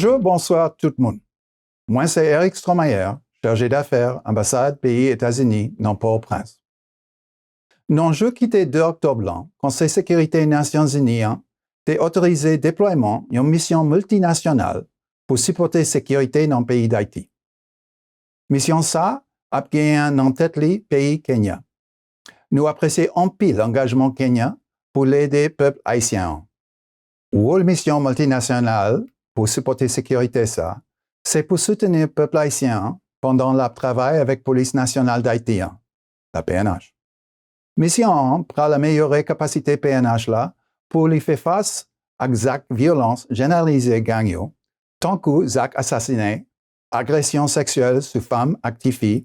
Bonjour, bonsoir tout le monde. Moi, c'est Eric Stromayer, chargé d'affaires, ambassade pays États-Unis dans Port-au-Prince. Non, je quittais 2 octobre blanc, Conseil sécurité Nations Unies, a autorisé déploiement d'une mission multinationale pour supporter la sécurité dans le pays d'Haïti. Mission ça a gagné en tête le pays Kenya. Nous apprécions en pile l'engagement Kenya pour l'aider le peuple haïtien. La mission multinationale pour supporter la sécurité ça, c'est pour soutenir le peuple haïtien pendant le travail avec la police nationale d'Haïti, la PNH. Mission pour améliorer la capacité PNH là pour lui faire face à des actes de violence généralisés gagnants, tant que des actes assassinats, agressions sexuelles sur femmes actives,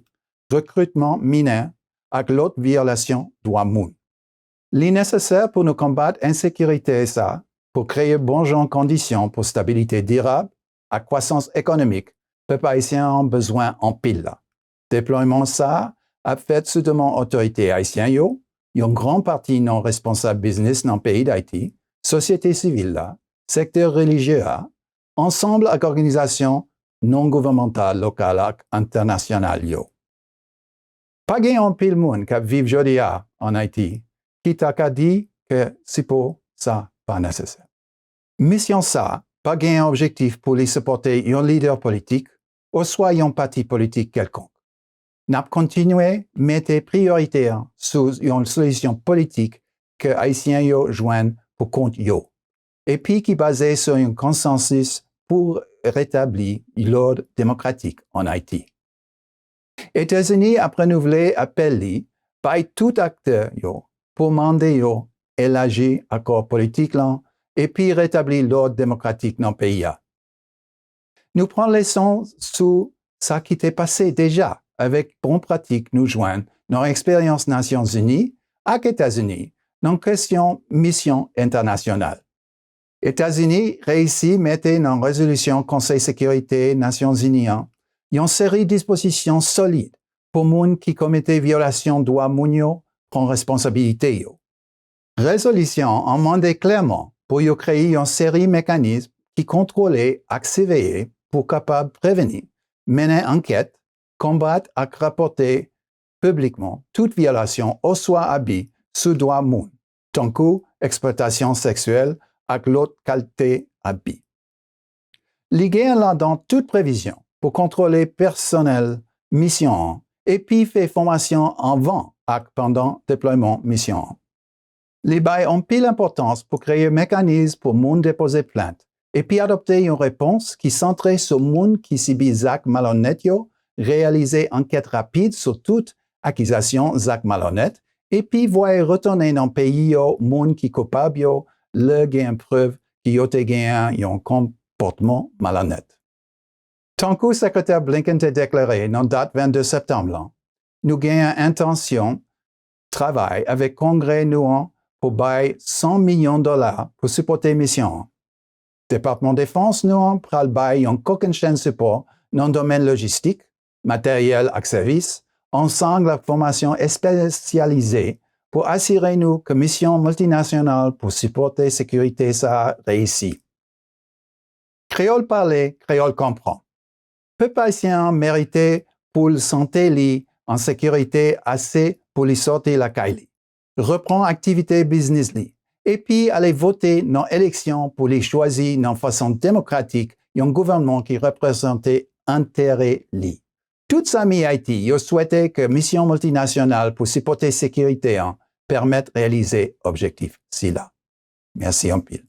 recrutement mineur et l'autre violation de droits humains. Nécessaire pour nous combattre l'insécurité ça, pour créer bonnes conditions pour stabilité durable et croissance économique, le peuple haïtien a besoin en pile. Déploiement ça a fait sous demande autorité haïtienne, une grande partie non responsable business dans le pays d'Haïti, société civile, secteur religieux, ensemble avec organisations non gouvernementales locales et internationales. Pas gain pile monde qui vit aujourd'hui en Haïti, qui t'a dit que c'est pour ça pas nécessaire. Mission ça, pas gain objectif pour les supporter un leader politique ou soit un parti politique quelconque. N'a continué mettre priorité sur une solution politique que Haïtiens joignent pour compte yo. Et puis qui basée sur un consensus pour rétablir l'ordre démocratique en Haïti. États-Unis a renouvelé appel par tout acteur pour demander élargir l'accord politique là et puis rétablir l'ordre démocratique dans le pays. Nous prenons leçon sur ce qui était passé déjà avec bonne pratique nous joignent dans l'expérience Nations Unies avec États-Unis dans question mission internationale. États-Unis réussit à mettre dans la résolution Conseil sécurité Nations Unies une série de dispositions solides pour les gens qui commettaient violation de droits humains prendre responsabilité. Résolution en demandait clairement pour créer une série de mécanismes qui contrôlaient et surveillaient pour capable prévenir, mener enquête, combattre et rapporter publiquement toute violation ou soit abus sous droit humain, tant que exploitation sexuelle et l'autre qualité abus. Liguer là dans toute prévision pour contrôler personnel mission et puis faire formation avant et pendant déploiement mission. Les bails ont pile d'importance pour créer un mécanisme pour monde déposer plainte et puis adopter une réponse qui centrait sur monde qui subit des actes malhonnêtes, réaliser enquête rapide sur toute accusation d'actes malhonnêtes et puis voir retourner dans le pays monde qui coupable le gain preuve qui a gagné un comportement malhonnête. Tant que le secrétaire Blinken a déclaré dans la date 22 septembre, nous gagnons intention travail avec le Congrès nous pour bailler $100 millions pour supporter la mission. Le département de défense nous pral bailler un coquin support dans le domaine logistique, matériel et services, ensemble la formation spécialisée pour assurer nous que la mission multinationale pour supporter la sécurité ça réussit. Créole parler, créole comprend. Peuple haïtien méritait pour le santé en sécurité assez pour lui sortir la caille. Reprend activité business et puis aller voter dans l'élection pour les choisir de façon démocratique un gouvernement qui représentait intérêt li. Toute sa mi Haïti souhaitait que mission multinationale pour supporter la sécurité permette de réaliser objectif si là. Merci en pile.